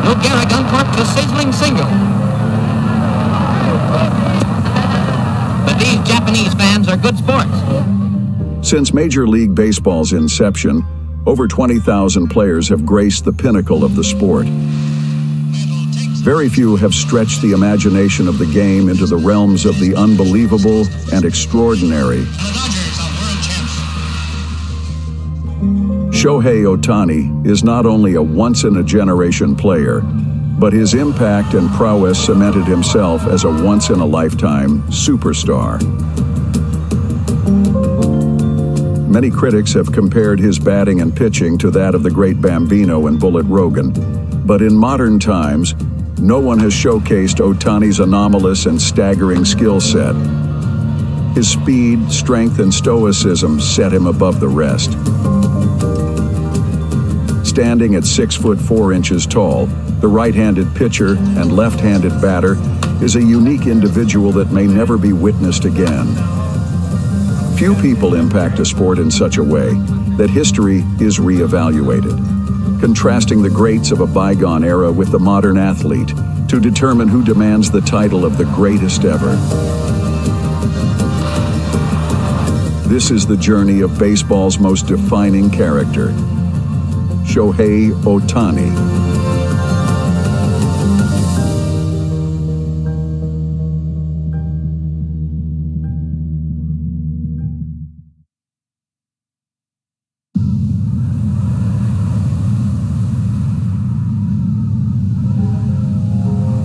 Lou Gehrig uncorked the sizzling single. But these Japanese fans are good sports. Since Major League Baseball's inception, over 20,000 players have graced the pinnacle of the sport. Very few have stretched the imagination of the game into the realms of the unbelievable and extraordinary. Shohei Ohtani is not only a once-in-a-generation player, but his impact and prowess cemented himself as a once-in-a-lifetime superstar. Many critics have compared his batting and pitching to that of the great Bambino and Bullet Rogan, but in modern times, no one has showcased Ohtani's anomalous and staggering skill set. His speed, strength, and stoicism set him above the rest. Standing at 6'4" tall, the right-handed pitcher and left-handed batter is a unique individual that may never be witnessed again. Few people impact a sport in such a way that history is re-evaluated, contrasting the greats of a bygone era with the modern athlete to determine who demands the title of the greatest ever. This is the journey of baseball's most defining character, Shohei Ohtani.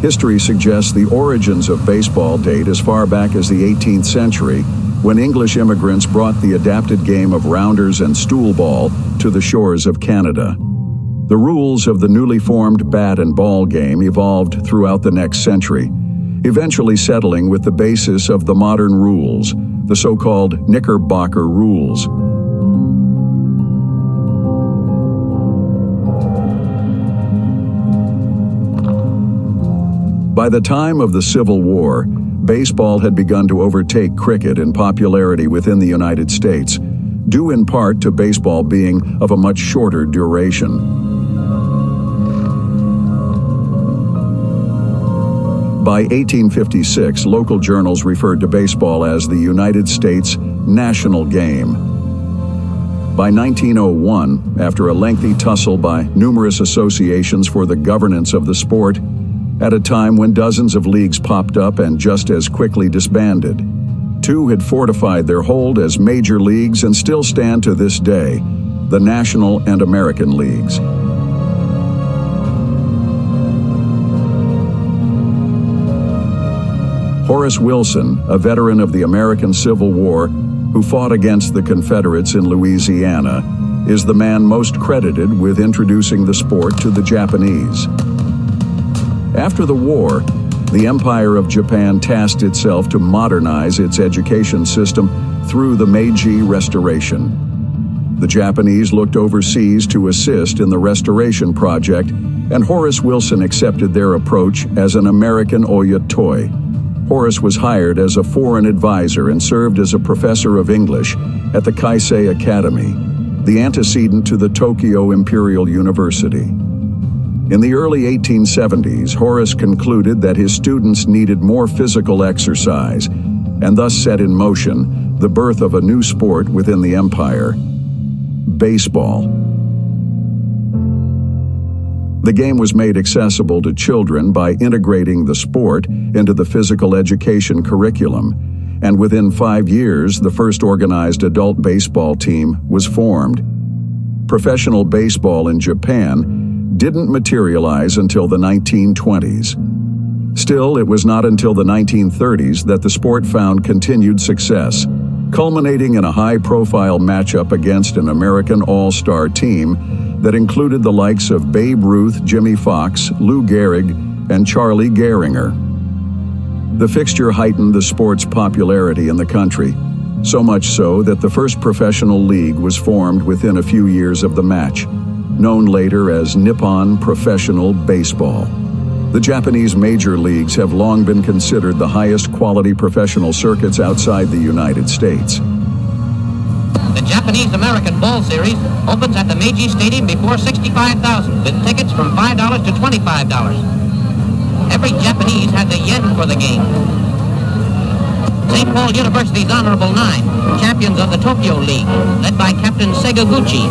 History suggests the origins of baseball date as far back as the 18th century, when English immigrants brought the adapted game of rounders and stool ball to the shores of Canada. The rules of the newly formed bat and ball game evolved throughout the next century, eventually settling with the basis of the modern rules, the so-called Knickerbocker rules. By the time of the Civil War, baseball had begun to overtake cricket in popularity within the United States, due in part to baseball being of a much shorter duration. By 1856, local journals referred to baseball as the United States national game. By 1901, after a lengthy tussle by numerous associations for the governance of the sport, at a time when dozens of leagues popped up and just as quickly disbanded, two had fortified their hold as major leagues and still stand to this day, the National and American Leagues. Horace Wilson, a veteran of the American Civil War who fought against the Confederates in Louisiana, is the man most credited with introducing the sport to the Japanese. After the war, the Empire of Japan tasked itself to modernize its education system through the Meiji Restoration. The Japanese looked overseas to assist in the restoration project, and Horace Wilson accepted their approach as an American oyatoi. Horace was hired as a foreign advisor and served as a professor of English at the Keisei Academy, the antecedent to the Tokyo Imperial University. In the early 1870s, Horace concluded that his students needed more physical exercise, and thus set in motion the birth of a new sport within the empire: baseball. The game was made accessible to children by integrating the sport into the physical education curriculum, and within 5 years, the first organized adult baseball team was formed. Professional baseball in Japan didn't materialize until the 1920s. Still, it was not until the 1930s that the sport found continued success, culminating in a high-profile matchup against an American all-star team that included the likes of Babe Ruth, Jimmy Fox, Lou Gehrig, and Charlie Gehringer. The fixture heightened the sport's popularity in the country, so much so that the first professional league was formed within a few years of the match, known later as Nippon Professional Baseball. The Japanese major leagues have long been considered the highest quality professional circuits outside the United States. The Japanese-American Ball Series opens at the Meiji Stadium before 65,000, with tickets from $5 to $25. Every Japanese has a yen for the game. St. Paul University's Honorable Nine, champions of the Tokyo League, led by Captain Segaguchi.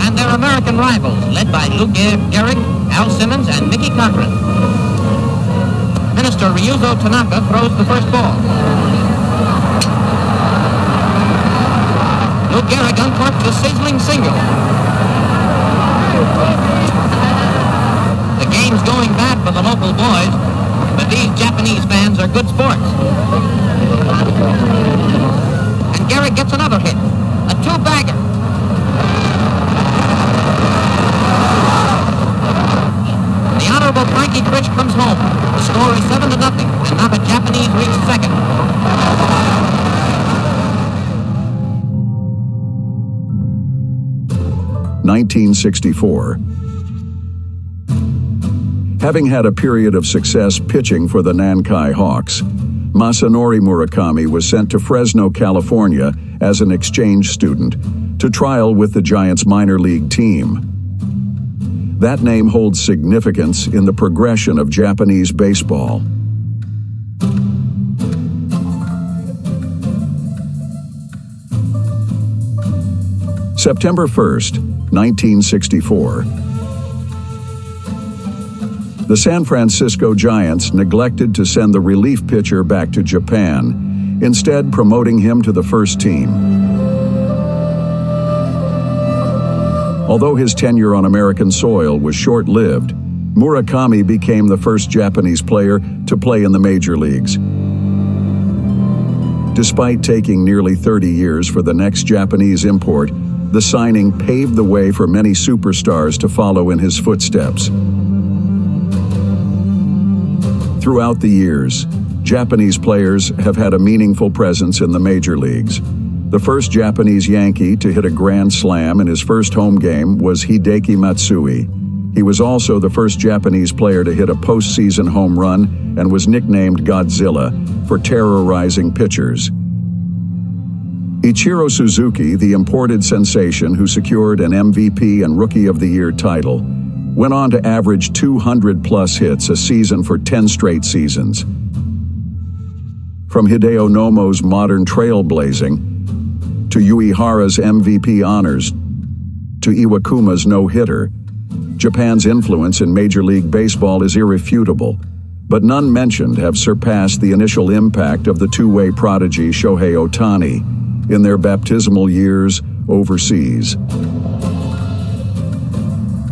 And their American rivals, led by Lou Gehrig, Al Simmons, and Mickey Cochran. Minister Ryuzo Tanaka throws the first ball. Lou Gehrig uncorks a sizzling single. The game's going bad for the local boys, but these Japanese fans are good sports. And Gehrig gets another hit, a two-bagger. The Honorable Frankie Critch comes home. The score is 7-0, and now the Japanese reach second. (1964). Having had a period of success pitching for the Nankai Hawks, Masanori Murakami was sent to Fresno, California as an exchange student to trial with the Giants minor league team. That name holds significance in the progression of Japanese baseball. September 1st, 1964. The San Francisco Giants neglected to send the relief pitcher back to Japan, instead promoting him to the first team. Although his tenure on American soil was short-lived, Murakami became the first Japanese player to play in the major leagues. Despite taking nearly 30 years for the next Japanese import, the signing paved the way for many superstars to follow in his footsteps. Throughout the years, Japanese players have had a meaningful presence in the major leagues. The first Japanese Yankee to hit a grand slam in his first home game was Hideki Matsui. He was also the first Japanese player to hit a postseason home run and was nicknamed Godzilla for terrorizing pitchers. Ichiro Suzuki, the imported sensation who secured an MVP and Rookie of the Year title, went on to average 200-plus hits a season for 10 straight seasons. From Hideo Nomo's modern trailblazing, to Uehara's MVP honors, to Iwakuma's no-hitter, Japan's influence in Major League Baseball is irrefutable, but none mentioned have surpassed the initial impact of the two-way prodigy Shohei Ohtani in their baptismal years overseas.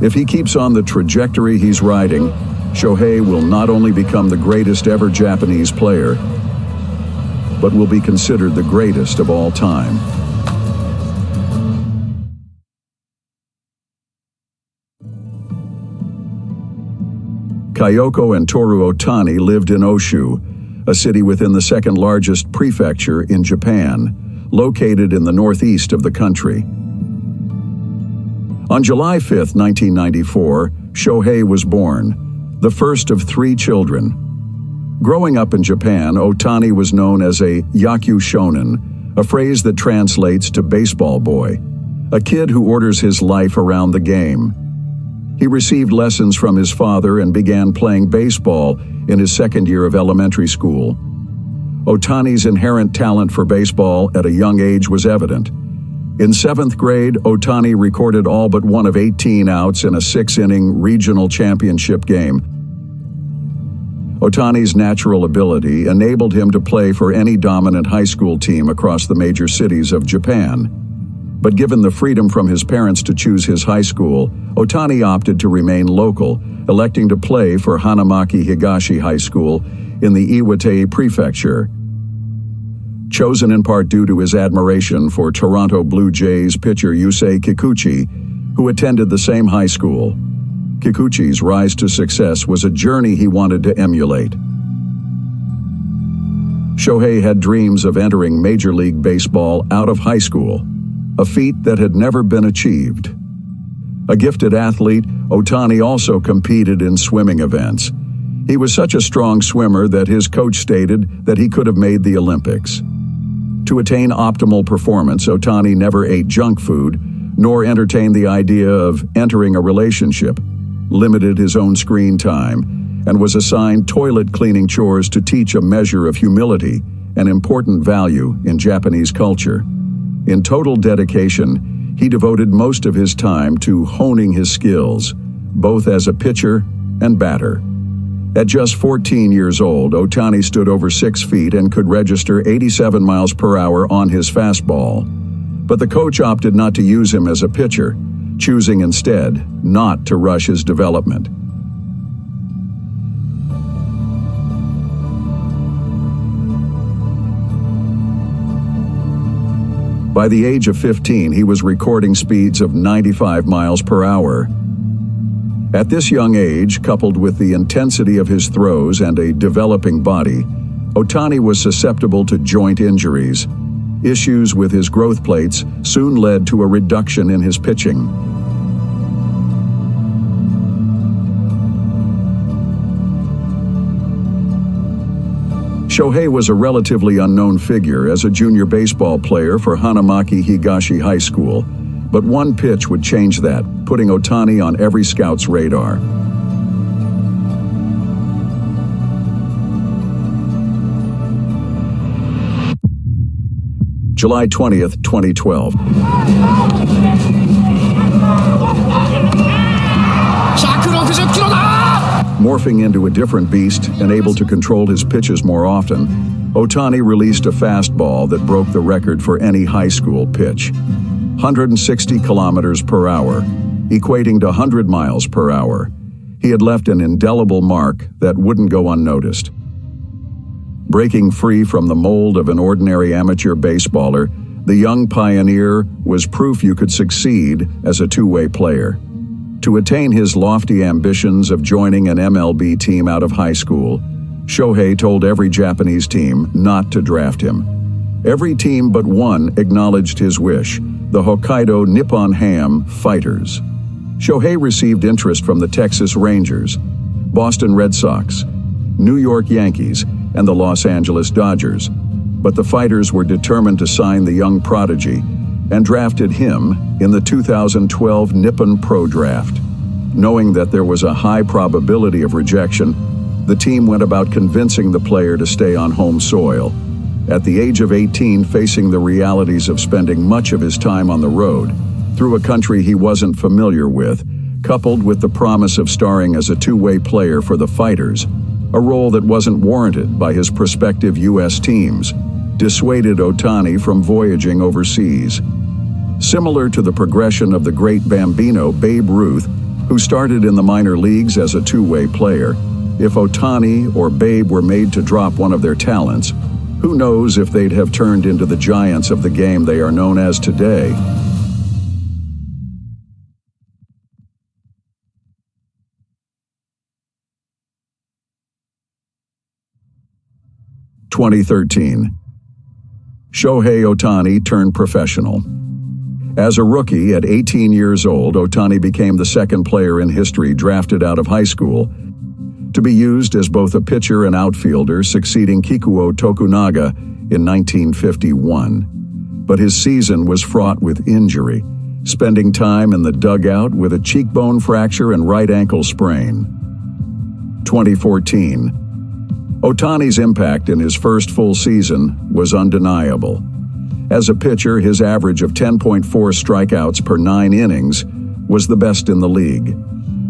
If he keeps on the trajectory he's riding, Shohei will not only become the greatest ever Japanese player, but will be considered the greatest of all time. Kyoko and Toru Ohtani lived in Oshu, a city within the second largest prefecture in Japan, located in the northeast of the country. On July 5, 1994, Shohei was born, the first of 3 children. Growing up in Japan, Ohtani was known as a Yaku Shonen, a phrase that translates to baseball boy, a kid who orders his life around the game. He received lessons from his father and began playing baseball in his second year of elementary school. Ohtani's inherent talent for baseball at a young age was evident. In 7th grade, Ohtani recorded all but one of 18 outs in a 6-inning regional championship game. Ohtani's natural ability enabled him to play for any dominant high school team across the major cities of Japan. But given the freedom from his parents to choose his high school, Ohtani opted to remain local, electing to play for Hanamaki Higashi High School in the Iwate Prefecture. Chosen in part due to his admiration for Toronto Blue Jays pitcher Yusei Kikuchi, who attended the same high school. Kikuchi's rise to success was a journey he wanted to emulate. Shohei had dreams of entering Major League Baseball out of high school, a feat that had never been achieved. A gifted athlete, Ohtani also competed in swimming events. He was such a strong swimmer that his coach stated that he could have made the Olympics. To attain optimal performance, Ohtani never ate junk food, nor entertained the idea of entering a relationship, limited his own screen time, and was assigned toilet cleaning chores to teach a measure of humility, an important value in Japanese culture. In total dedication, he devoted most of his time to honing his skills, both as a pitcher and batter. At just 14 years old, Ohtani stood over 6 feet and could register 87 miles per hour on his fastball. But the coach opted not to use him as a pitcher, choosing instead not to rush his development. By the age of 15, he was recording speeds of 95 miles per hour. At this young age, coupled with the intensity of his throws and a developing body, Ohtani was susceptible to joint injuries. Issues with his growth plates soon led to a reduction in his pitching. Shohei was a relatively unknown figure as a junior baseball player for Hanamaki Higashi High School, but one pitch would change that, putting Ohtani on every scout's radar. July 20th, 2012. Morphing into a different beast and able to control his pitches more often, Ohtani released a fastball that broke the record for any high school pitch. 160 kilometers per hour, equating to 100 miles per hour. He had left an indelible mark that wouldn't go unnoticed. Breaking free from the mold of an ordinary amateur baseballer, the young pioneer was proof you could succeed as a two-way player. To attain his lofty ambitions of joining an MLB team out of high school, Shohei told every Japanese team not to draft him. Every team but one acknowledged his wish, the Hokkaido Nippon Ham Fighters. Shohei received interest from the Texas Rangers, Boston Red Sox, New York Yankees, and the Los Angeles Dodgers. But the Fighters were determined to sign the young prodigy and drafted him in the 2012 Nippon Pro Draft. Knowing that there was a high probability of rejection, the team went about convincing the player to stay on home soil. At the age of 18, facing the realities of spending much of his time on the road, through a country he wasn't familiar with, coupled with the promise of starring as a two-way player for the Fighters, a role that wasn't warranted by his prospective U.S. teams, dissuaded Ohtani from voyaging overseas. Similar to the progression of the great Bambino Babe Ruth, who started in the minor leagues as a two-way player, if Ohtani or Babe were made to drop one of their talents, who knows if they'd have turned into the giants of the game they are known as today. (2013) Shohei Ohtani turned professional. As a rookie at 18 years old, Ohtani became the second player in history drafted out of high school to be used as both a pitcher and outfielder, succeeding Kikuo Tokunaga in 1951. But his season was fraught with injury, spending time in the dugout with a cheekbone fracture and right ankle sprain. 2014. Ohtani's impact in his first full season was undeniable. As a pitcher, his average of 10.4 strikeouts per 9 innings was the best in the league.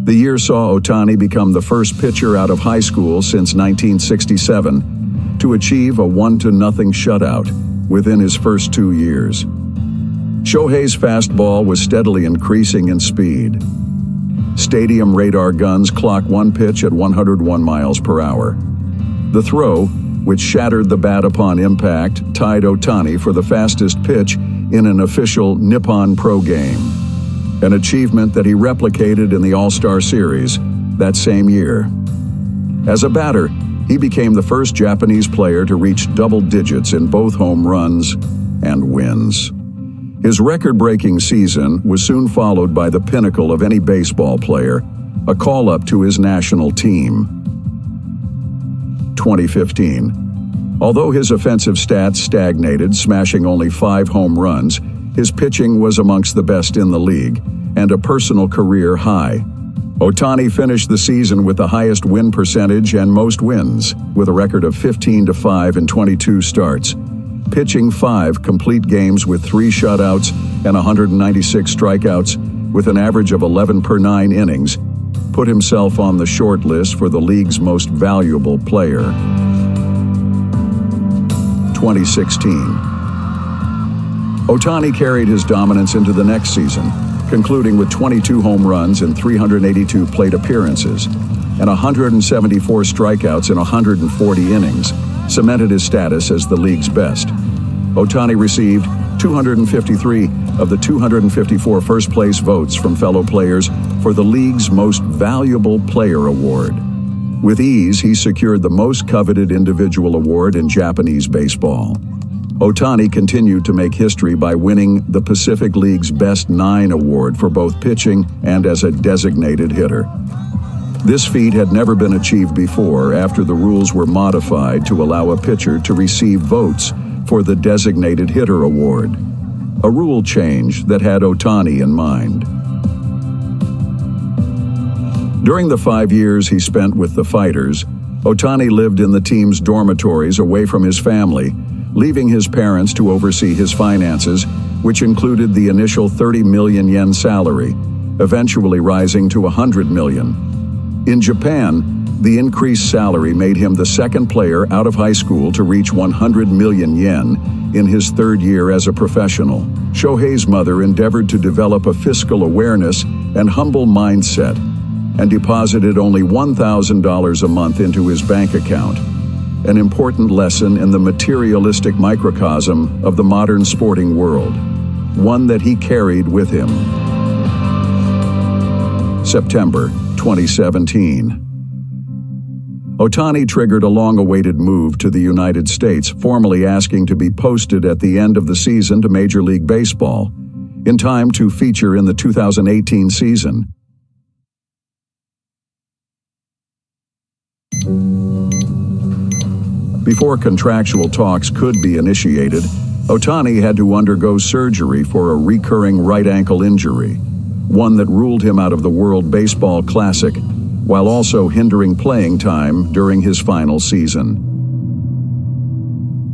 The year saw Ohtani become the first pitcher out of high school since 1967 to achieve a 1-0 shutout within his first 2 years. Shohei's fastball was steadily increasing in speed. Stadium radar guns clock one pitch at 101 miles per hour. The throw, which shattered the bat upon impact, tied Ohtani for the fastest pitch in an official Nippon Pro game, an achievement that he replicated in the All-Star Series that same year. As a batter, he became the first Japanese player to reach double digits in both home runs and wins. His record-breaking season was soon followed by the pinnacle of any baseball player, a call-up to his national team. 2015. Although his offensive stats stagnated, smashing only 5 home runs, his pitching was amongst the best in the league, and a personal career high. Ohtani finished the season with the highest win percentage and most wins, with a record of 15-5 in 22 starts, pitching 5 complete games with 3 shutouts and 196 strikeouts, with an average of 11 per 9 innings, put himself on the short list for the league's most valuable player. 2016. Ohtani carried his dominance into the next season, concluding with 22 home runs in 382 plate appearances and 174 strikeouts in 140 innings, cemented his status as the league's best. Ohtani received 253 of the 254 first-place votes from fellow players for the league's Most Valuable Player award. With ease, he secured the most coveted individual award in Japanese baseball. Ohtani continued to make history by winning the Pacific League's Best 9 award for both pitching and as a designated hitter. This feat had never been achieved before after the rules were modified to allow a pitcher to receive votes for the designated hitter award, a rule change that had Ohtani in mind. During the 5 years he spent with the Fighters, Ohtani lived in the team's dormitories away from his family, leaving his parents to oversee his finances, which included the initial 30 million yen salary, eventually rising to 100 million. In Japan, the increased salary made him the second player out of high school to reach 100 million yen in his 3rd year as a professional. Shohei's mother endeavored to develop a fiscal awareness and humble mindset, and deposited only $1,000 a month into his bank account, an important lesson in the materialistic microcosm of the modern sporting world, one that he carried with him. September 2017. Ohtani triggered a long-awaited move to the United States, formally asking to be posted at the end of the season to Major League Baseball, in time to feature in the 2018 season. Before contractual talks could be initiated, Ohtani had to undergo surgery for a recurring right ankle injury, one that ruled him out of the World Baseball Classic, while also hindering playing time during his final season.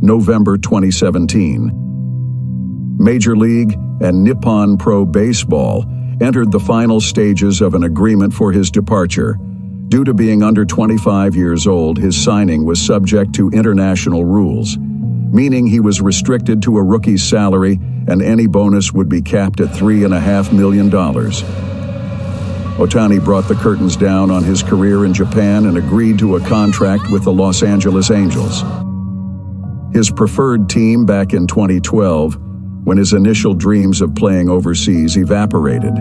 November 2017. Major League and Nippon Pro Baseball entered the final stages of an agreement for his departure. Due to being under 25 years old, his signing was subject to international rules, meaning he was restricted to a rookie's salary and any bonus would be capped at $3.5 million. Ohtani brought the curtains down on his career in Japan and agreed to a contract with the Los Angeles Angels, his preferred team back in 2012, when his initial dreams of playing overseas evaporated.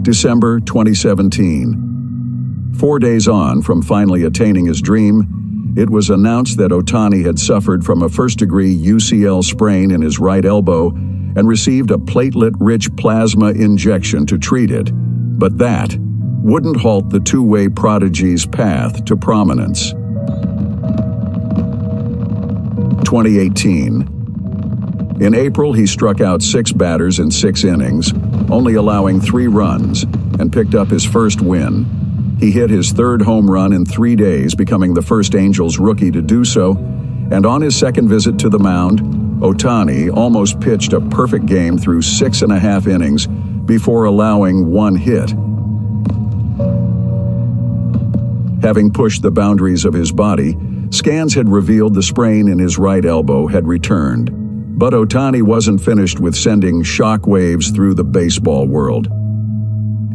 December 2017. 4 days on from finally attaining his dream, it was announced that Ohtani had suffered from a first-degree UCL sprain in his right elbow and received a platelet-rich plasma injection to treat it. But that wouldn't halt the two-way prodigy's path to prominence. 2018. In April, he struck out 6 batters in 6 innings, only allowing 3 runs, and picked up his first win. He hit his 3rd home run in 3 days, becoming the first Angels rookie to do so, and on his second visit to the mound, Ohtani almost pitched a perfect game through 6.5 innings before allowing 1 hit. Having pushed the boundaries of his body, scans had revealed the sprain in his right elbow had returned. But Ohtani wasn't finished with sending shockwaves through the baseball world.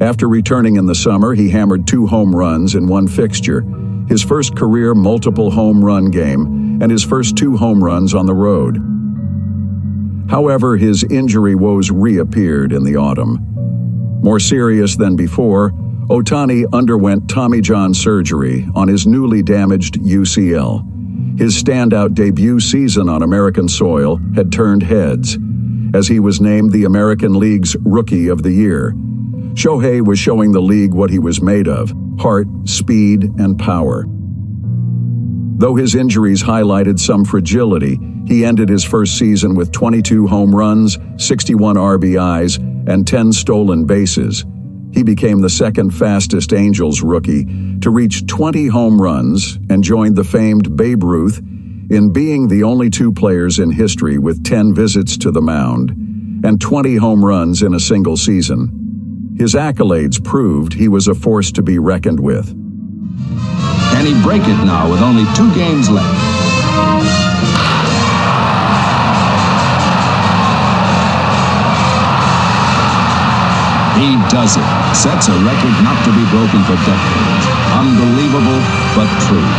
After returning in the summer, he hammered 2 home runs in 1 fixture, his first career multiple home run game, and his first 2 home runs on the road. However, his injury woes reappeared in the autumn. More serious than before, Ohtani underwent Tommy John surgery on his newly damaged UCL. His standout debut season on American soil had turned heads. as he was named the American League's Rookie of the Year. Shohei was showing the league what he was made of: heart, speed, and power. Though his injuries highlighted some fragility, he ended his first season with 22 home runs, 61 RBIs, and 10 stolen bases. He became the second fastest Angels rookie to reach 20 home runs and joined the famed Babe Ruth in being the only two players in history with 10 visits to the mound and 20 home runs in a single season. His accolades proved he was a force to be reckoned with. Can he break it now with only 2 games left? He does it. Sets a record not to be broken for decades. Unbelievable, but true.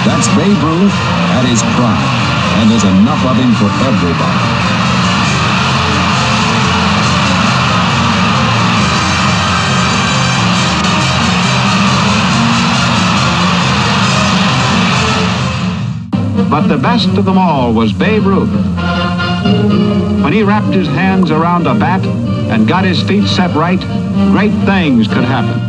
That's Babe Ruth at his prime, and there's enough of him for everybody. But the best of them all was Babe Ruth. When he wrapped his hands around a bat and got his feet set right, great things could happen.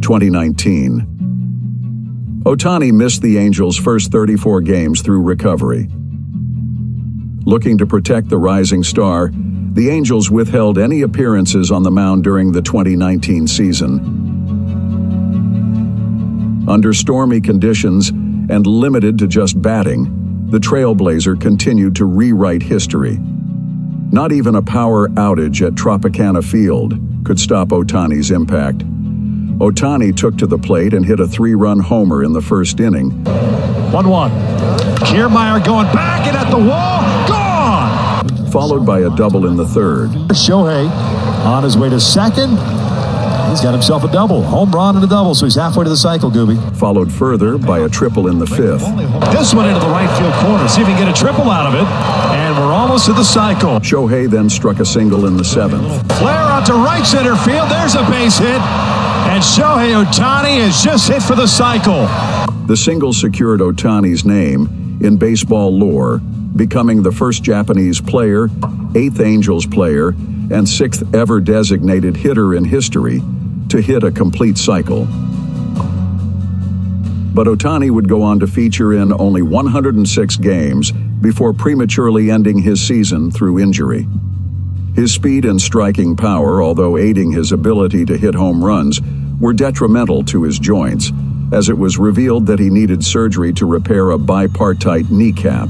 (2019). Ohtani missed the Angels' first 34 games through recovery. Looking to protect the rising star, the Angels withheld any appearances on the mound during the 2019 season. Under stormy conditions and limited to just batting, the Trailblazer continued to rewrite history. Not even a power outage at Tropicana Field could stop Ohtani's impact. Ohtani took to the plate and hit a 3-run homer in the first inning. 1-1. Kiermaier going back and at the wall. Gone! Followed by a double in the third. Shohei on his way to second. He's got himself a double. Home run and a double, so he's halfway to the cycle, Gooby. Followed further by a triple in the fifth. This one into the right field corner. See if he can get a triple out of it. And we're almost to the cycle. Shohei then struck a single in the seventh. Flare out to right center field. There's a base hit. And Shohei Ohtani has just hit for the cycle. The single secured Ohtani's name in baseball lore, becoming the first Japanese player, 8th Angels player, and 6th ever designated hitter in history to hit a complete cycle. But Ohtani would go on to feature in only 106 games before prematurely ending his season through injury. His speed and striking power, although aiding his ability to hit home runs, were detrimental to his joints, as it was revealed that he needed surgery to repair a bipartite kneecap.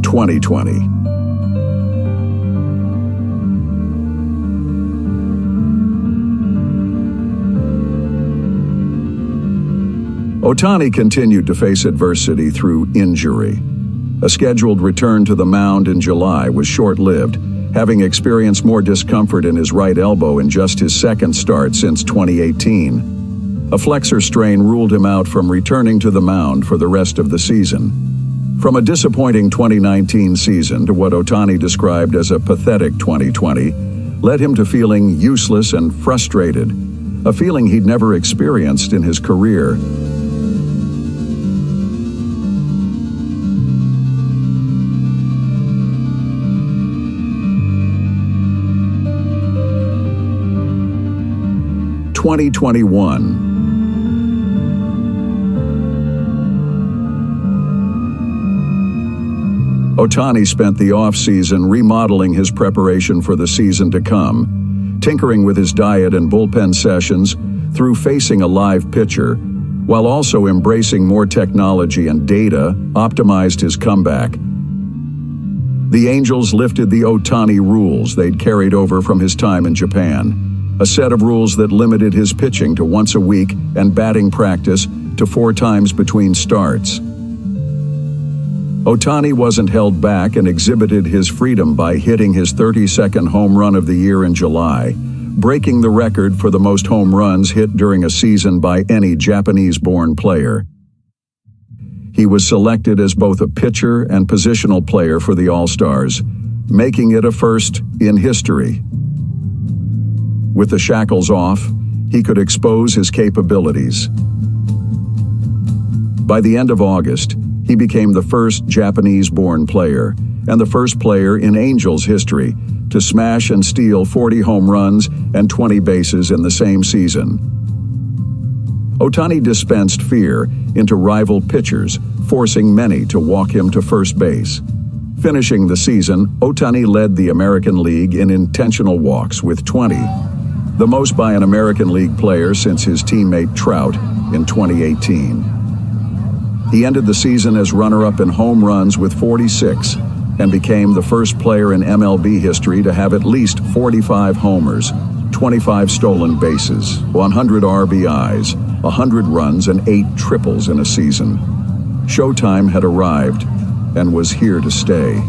(2020). Ohtani continued to face adversity through injury. A scheduled return to the mound in July was short-lived, having experienced more discomfort in his right elbow in just his second start since 2018. A flexor strain ruled him out from returning to the mound for the rest of the season. From a disappointing 2019 season to what Ohtani described as a pathetic 2020, led him to feeling useless and frustrated, a feeling he'd never experienced in his career. (2021). Ohtani spent the offseason remodeling his preparation for the season to come, tinkering with his diet and bullpen sessions through facing a live pitcher, while also embracing more technology and data optimized his comeback. The Angels lifted the Ohtani rules they'd carried over from his time in Japan, a set of rules that limited his pitching to once a week and batting practice to 4 times between starts. Ohtani wasn't held back and exhibited his freedom by hitting his 32nd home run of the year in July, breaking the record for the most home runs hit during a season by any Japanese-born player. He was selected as both a pitcher and positional player for the All-Stars, making it a first in history. With the shackles off, he could expose his capabilities. By the end of August, he became the first Japanese-born player and the first player in Angels history to smash and steal 40 home runs and 20 bases in the same season. Ohtani dispensed fear into rival pitchers, forcing many to walk him to first base. Finishing the season, Ohtani led the American League in intentional walks with 20, the most by an American League player since his teammate Trout in 2018. He ended the season as runner-up in home runs with 46 and became the first player in MLB history to have at least 45 homers, 25 stolen bases, 100 RBIs, 100 runs, and 8 triples in a season. Showtime had arrived and was here to stay.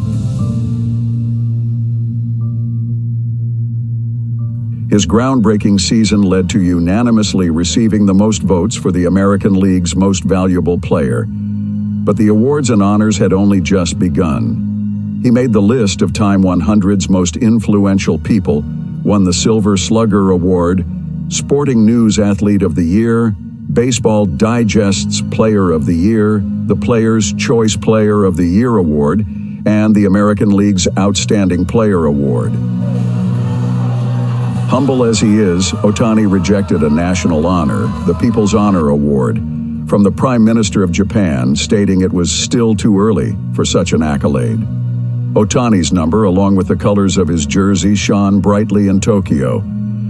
His groundbreaking season led to unanimously receiving the most votes for the American League's most valuable player. But the awards and honors had only just begun. He made the list of Time 100's most influential people, won the Silver Slugger Award, Sporting News Athlete of the Year, Baseball Digest's Player of the Year, the Players' Choice Player of the Year Award, and the American League's Outstanding Player Award. Humble as he is, Ohtani rejected a national honor, the People's Honor Award, from the Prime Minister of Japan, stating it was still too early for such an accolade. Ohtani's number, along with the colors of his jersey, shone brightly in Tokyo,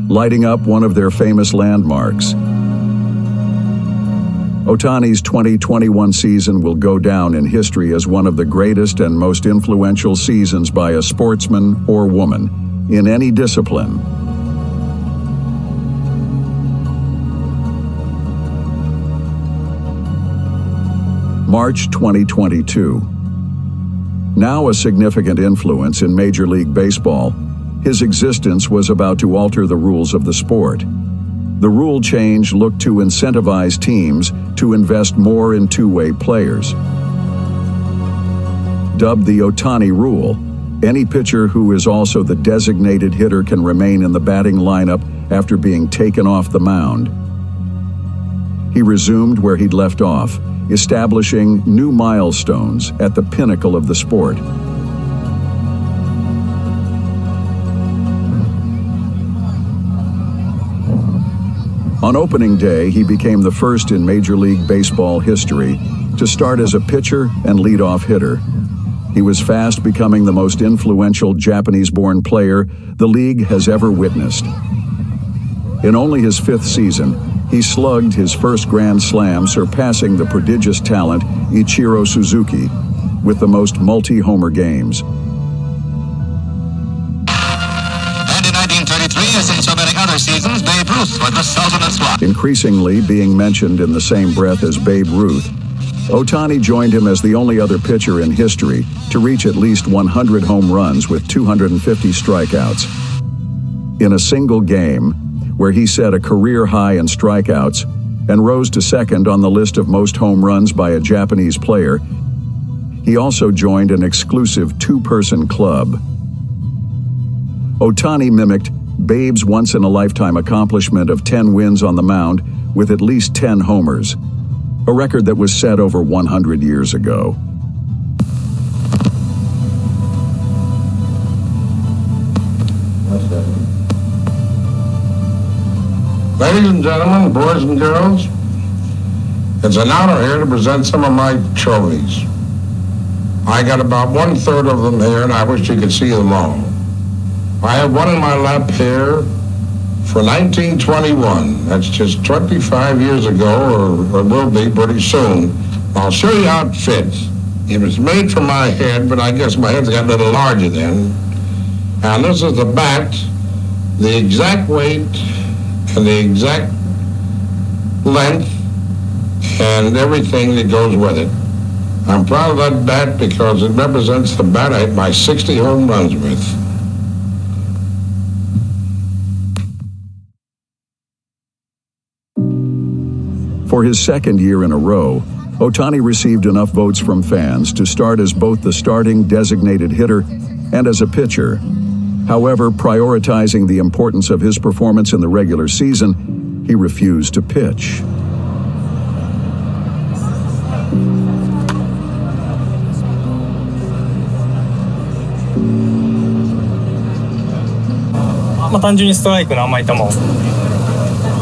lighting up one of their famous landmarks. Ohtani's 2021 season will go down in history as one of the greatest and most influential seasons by a sportsman or woman in any discipline. March 2022. Now a significant influence in Major League Baseball, his existence was about to alter the rules of the sport. The rule change looked to incentivize teams to invest more in two-way players. Dubbed the Ohtani rule, any pitcher who is also the designated hitter can remain in the batting lineup after being taken off the mound. He resumed where he'd left off, establishing new milestones at the pinnacle of the sport. On opening day, he became the first in Major League Baseball history to start as a pitcher and leadoff hitter. He was fast becoming the most influential Japanese-born player the league has ever witnessed. In only his 5th season, he slugged his first Grand Slam, surpassing the prodigious talent Ichiro Suzuki with the most multi-homer games. And in 1933, as in so many other seasons, Babe Ruth was the Sultan of Swat. Increasingly being mentioned in the same breath as Babe Ruth, Ohtani joined him as the only other pitcher in history to reach at least 100 home runs with 250 strikeouts. In a single game, where he set a career high in strikeouts and rose to second on the list of most home runs by a Japanese player, he also joined an exclusive 2-person club. Ohtani mimicked Babe's once-in-a-lifetime accomplishment of 10 wins on the mound with at least 10 homers, a record that was set over 100 years ago. Ladies and gentlemen, boys and girls, it's an honor here to present some of my trophies. I got about 1/3 of them here, and I wish you could see them all. I have one in my lap here for 1921. That's just 25 years ago, or will be pretty soon. I'll show you how it fits. It was made for my head, but I guess my head's got a little larger then. And this is the bat, the exact weight, and the exact length, and everything that goes with it. I'm proud of that bat because it represents the bat I hit my 60 home runs with. For his second year in a row, Ohtani received enough votes from fans to start as both the starting designated hitter and as a pitcher. However, prioritizing the importance of his performance in the regular season, he refused to pitch. Well, 単純にストライクの甘い球を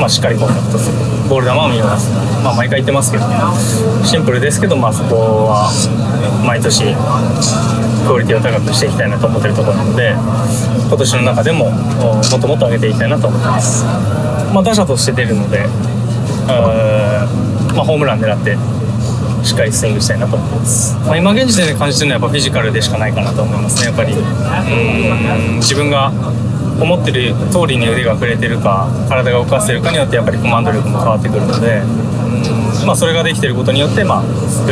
しっかりコンタクトする、ボール球を見逃す、毎回言ってますけど、シンプルですけど、そこは毎年クオリティを高くしていきたいなと思っているところなので、今年の中でももっともっと上げていきたいなと思っています。打者として出るので、ホームラン狙ってしっかりスイングしたいなと思っています。今現時点で感じてるのはやっぱフィジカルでしかないかなと思いますね。やっぱり自分が思ってる通りに腕が振れてるか、体が動かせるかによってやっぱりコマンド力も変わってくるので、それができていることによって、よ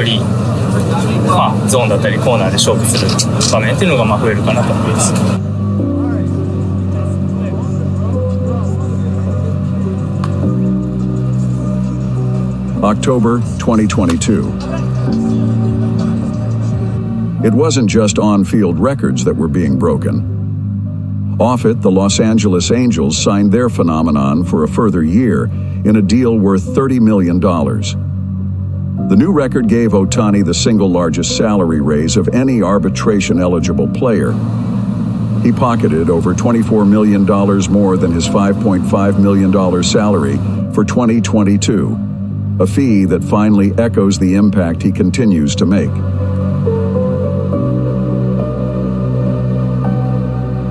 り、ゾーンだったりコーナーで勝負する場面っていうのが増えるかなと思います。October 2022. It wasn't just on-field records that were being broken. Off it, the Los Angeles Angels signed their phenomenon for a further year in a deal worth $30 million. The new record gave Ohtani the single largest salary raise of any arbitration-eligible player. He pocketed over $24 million more than his $5.5 million salary for 2022, a fee that finally echoes the impact he continues to make.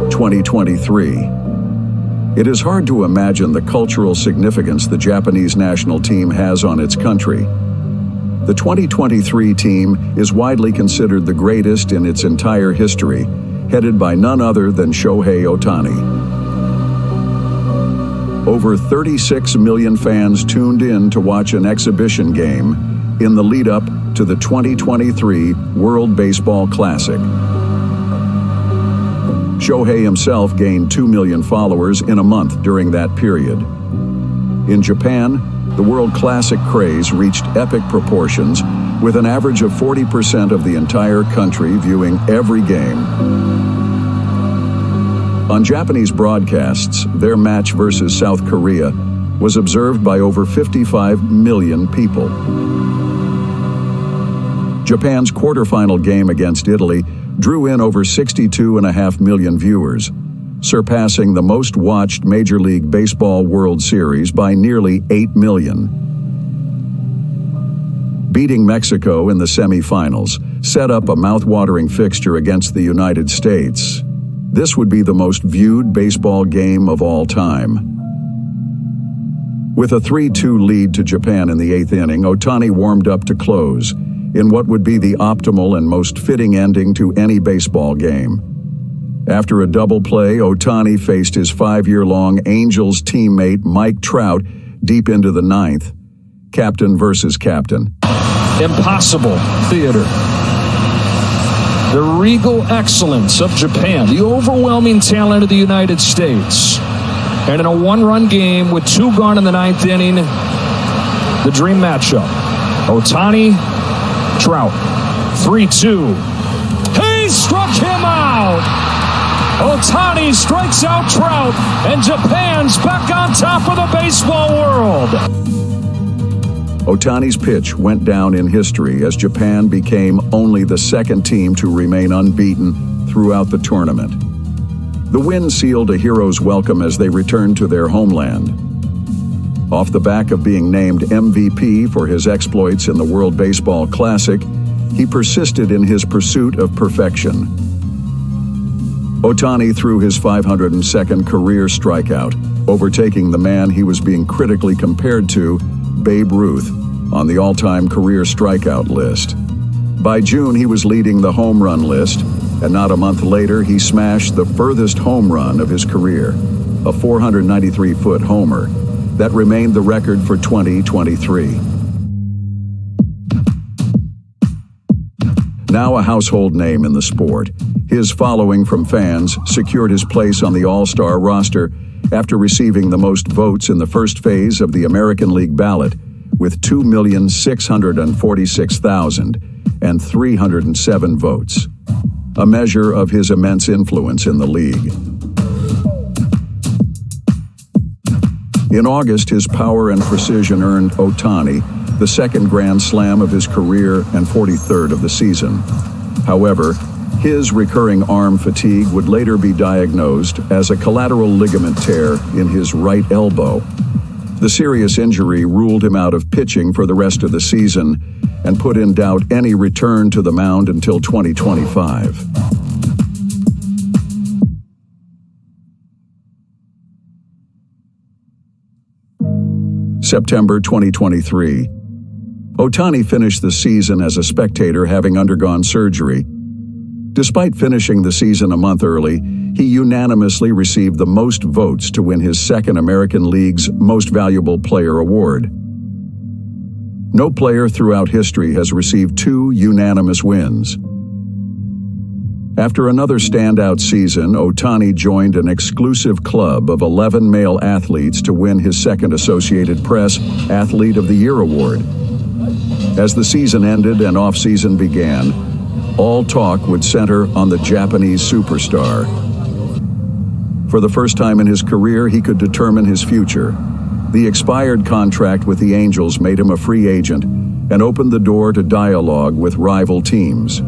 2023. It is hard to imagine the cultural significance the Japanese national team has on its country. The 2023 team is widely considered the greatest in its entire history, headed by none other than Shohei Ohtani. Over 36 million fans tuned in to watch an exhibition game in the lead-up to the 2023 World Baseball Classic. Shohei himself gained 2 million followers in a month during that period. In Japan, the World Classic craze reached epic proportions, with an average of 40% of the entire country viewing every game. On Japanese broadcasts, their match versus South Korea was observed by over 55 million people. Japan's quarterfinal game against Italy drew in over 62.5 million viewers, surpassing the most-watched Major League Baseball World Series by nearly 8 million. Beating Mexico in the semifinals set up a mouth-watering fixture against the United States. This would be the most viewed baseball game of all time. With a 3-2 lead to Japan in the 8th inning, Ohtani warmed up to close in what would be the optimal and most fitting ending to any baseball game. After a double play, Ohtani faced his 5-year-long Angels teammate Mike Trout deep into the 9th. Captain versus captain. Impossible theater. The regal excellence of Japan, the overwhelming talent of the United States. And in a one-run game with 2 gone in the 9th inning, the dream matchup. Ohtani, Trout, 3-2. He struck him out! Ohtani strikes out Trout, and Japan's back on top of the baseball world. Ohtani's pitch went down in history as Japan became only the second team to remain unbeaten throughout the tournament. The win sealed a hero's welcome as they returned to their homeland. Off the back of being named MVP for his exploits in the World Baseball Classic, he persisted in his pursuit of perfection. Ohtani threw his 502nd career strikeout, overtaking the man he was being critically compared to, Babe Ruth, on the all-time career strikeout list. By June, he was leading the home run list, and not a month later, he smashed the furthest home run of his career, a 493-foot homer that remained the record for 2023. Now a household name in the sport, his following from fans secured his place on the All-Star roster after receiving the most votes in the first phase of the American League ballot, with 2,646,307 votes, a measure of his immense influence in the league. In August, his power and precision earned Ohtani the second Grand Slam of his career and 43rd of the season. However, his recurring arm fatigue would later be diagnosed as a collateral ligament tear in his right elbow. The serious injury ruled him out of pitching for the rest of the season and put in doubt any return to the mound until 2025. September 2023. Ohtani finished the season as a spectator, having undergone surgery. Despite finishing the season a month early, he unanimously received the most votes to win his second American League's Most Valuable Player award. No player throughout history has received 2 unanimous wins. After another standout season, Ohtani joined an exclusive club of 11 male athletes to win his second Associated Press Athlete of the Year award. As the season ended and off-season began, all talk would center on the Japanese superstar. For the first time in his career, he could determine his future. The expired contract with the Angels made him a free agent and opened the door to dialogue with rival teams.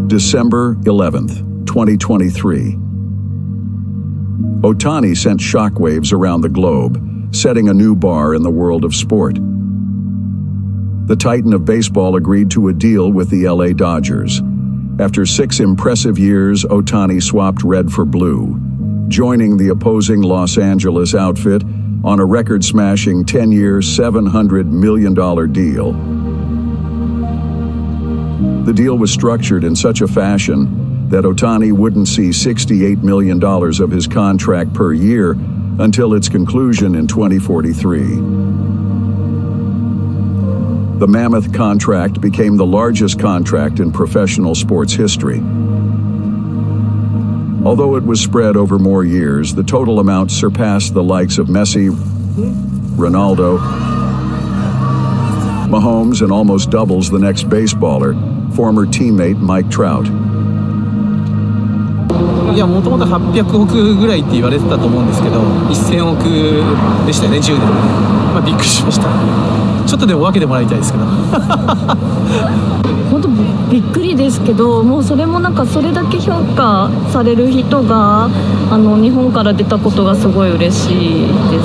December 11th, 2023. Ohtani sent shockwaves around the globe, setting a new bar in the world of sport. The Titan of baseball agreed to a deal with the LA Dodgers. After 6 impressive years, Ohtani swapped red for blue, joining the opposing Los Angeles outfit on a record-smashing 10-year, $700 million deal. The deal was structured in such a fashion that Ohtani wouldn't see $68 million of his contract per year until its conclusion in 2043. The mammoth contract became the largest contract in professional sports history. Although it was spread over more years, the total amount surpassed the likes of Messi, Ronaldo, Mahomes, and almost doubles the next baseballer, former teammate Mike Trout. いや、もともと800億ぐらいって言われてたと思うんですけど、1000億でしたよね、10年。まあびっくりしました。ちょっとでも分けてもらいたいですけど。本当びっくりですけど、もうそれもなんかそれだけ評価される人が日本から出たことがすごい嬉しいです。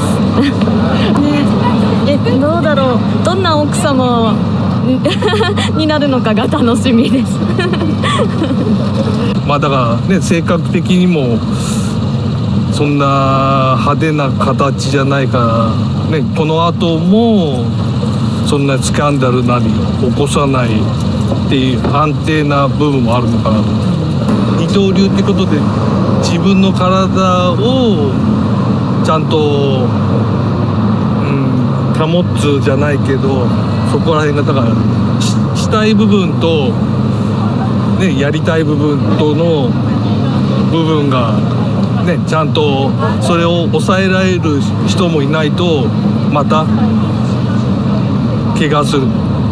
ね、どうだろう、どんな奥様になるのかが楽しみです。まあだからね、性格的にもそんな派手な形じゃないからね、この後もそんなスキャンダルなり起こさないっていう安定な部分もあるのかなと。二刀流ってことで自分の体をちゃんと、保つじゃないけど、そこら辺がだからしたい部分とね、やりたい部分との部分がね、ちゃんとそれを抑えられる人もいないとまた怪我する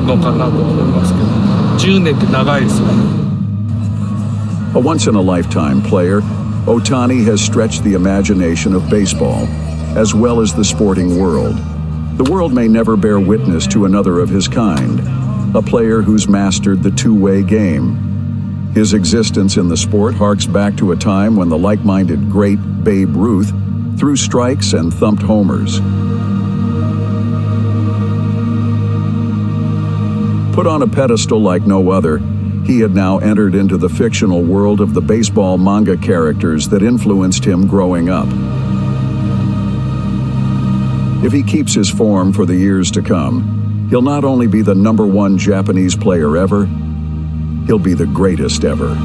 のかなと思いますけど、10年って長いですよね。A once-in-a-lifetime player, Ohtani has stretched the imagination of baseball, as well as the sporting world. The world may never bear witness to another of his kind, a player who's mastered the two-way game. His existence in the sport harks back to a time when the like-minded great Babe Ruth threw strikes and thumped homers. Put on a pedestal like no other, he had now entered into the fictional world of the baseball manga characters that influenced him growing up. If he keeps his form for the years to come, he'll not only be the #1 Japanese player ever, he'll be the greatest ever.